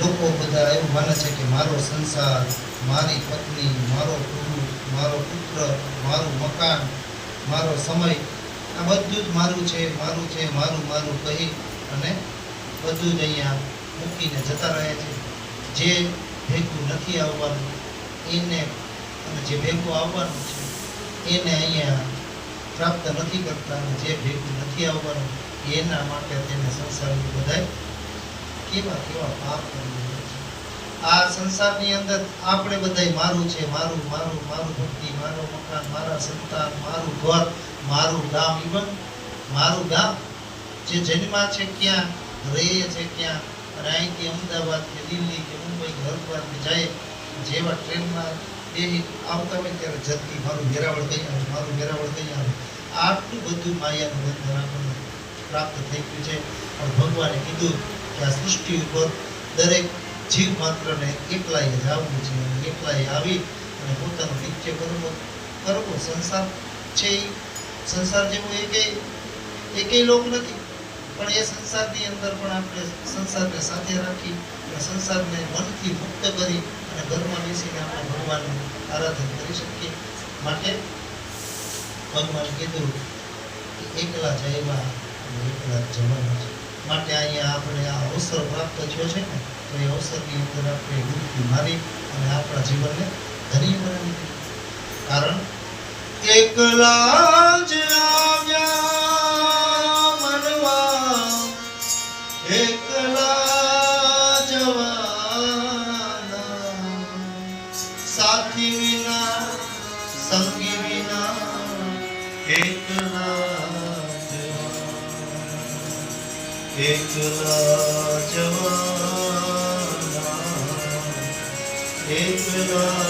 લોકો બધા એવું માને છે કે મારો સંસાર, મારી પત્ની, મારો પુરુષ, મારો પુત્ર, મારું મકાન, મારો સમય, આ બધું જ મારું છે, મારું છે, મારું મારું કહી અને બધું જ અહીંયા મૂકીને જતા રહે છે. જે ભેગું નથી આવવાનું એને, અને જે ભેગું આવવાનું છે એને અહીંયા પ્રાપ્ત નથી કરતા, અને જે ભેગું નથી આવવાનું એના માટે તેને સંસારમાં બધાય કેવા કેવા પાપ કરી રહ્યા છે. આ સંસારની અંદર આપણે બધાય મારું છે, મારું મારું મારું ભક્તિ, મારો મકાન, મારા સંતાન, મારું ઘર, મારું ગામ, ઇવન મારું ગામ જે જન્મા છે ક્યાં, રહે છે ક્યાં, અને અહીંથી અમદાવાદ કે દિલ્હી કે મુંબઈ કે હરિદ્વાર કે જાય જેવા ટ્રેનમાં બેસી આવતા હોય ત્યારે જતી મારું વેરાવળ કઈ આવે, મારું વેરાવળ કઈ આવે, આટલું બધું માયાનું બંધન આપણને પ્રાપ્ત થઈ ગયું છે. પણ ભગવાને કીધું કે આ સૃષ્ટિ ઉપર દરેક જીવ માત્રને એકલાએ જ આવવું છે, અને એકલાએ આવી અને પોતાનો નિત્ય કરવો. સંસાર છે એ સંસાર જેવો એકેય લોક નથી, પણ એ સંસારની અંદર પણ આપણે સંસારને સાથે રાખી અને સંસારને મનથી મુક્ત કરી અને ઘરમાં બેસીને આપણે ભગવાનનું આરાધન કરી શકીએ. માટે ભગવાન કીધું કે એકલા જવા અને એકલા જવાના છે. માટે અહીંયા આપણે આ અવસર પ્રાપ્ત થયો છે ને, તો એ અવસરની અંદર આપણે ડૂબકી મારી અને આપણા જીવનને ધન્ય બનાવી દીધું. કારણ એકલા જ આવ્યા મનવા, એકલા જવાના, સાથી વિના સંગી વિના એકલા એકલા જવાના, એકલા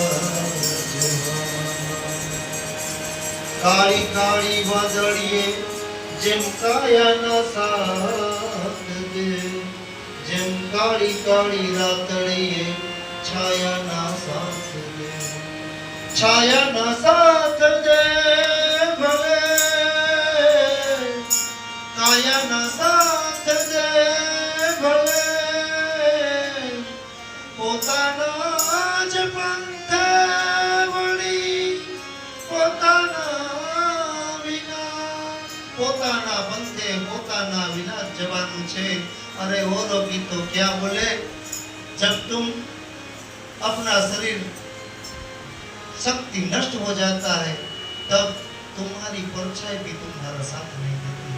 કાળી કાળી વાદળીએ જેમ કાયાના સાથ દે, જેમ કાળી કાળી રાતળીએ છાયાના સાથ દે, છાયાના સાથ દે ભલે, કાયાના સાથ દે ભલે, પોતાના જ પંથે વળી પોતાના બંધે પોતાના વિના જવાનું છે. अरे वो लोग तो क्या बोले, जब तुम अपना शरीर शक्ति नष्ट हो जाता है तब तुम्हारी परछाई भी तुम्हारा साथ नहीं देती.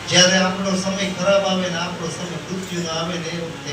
જ્યારે આપણો સમય ખરાબ આવે ને આપણો સમય મૃત્યુનો આવે ને એ વખતે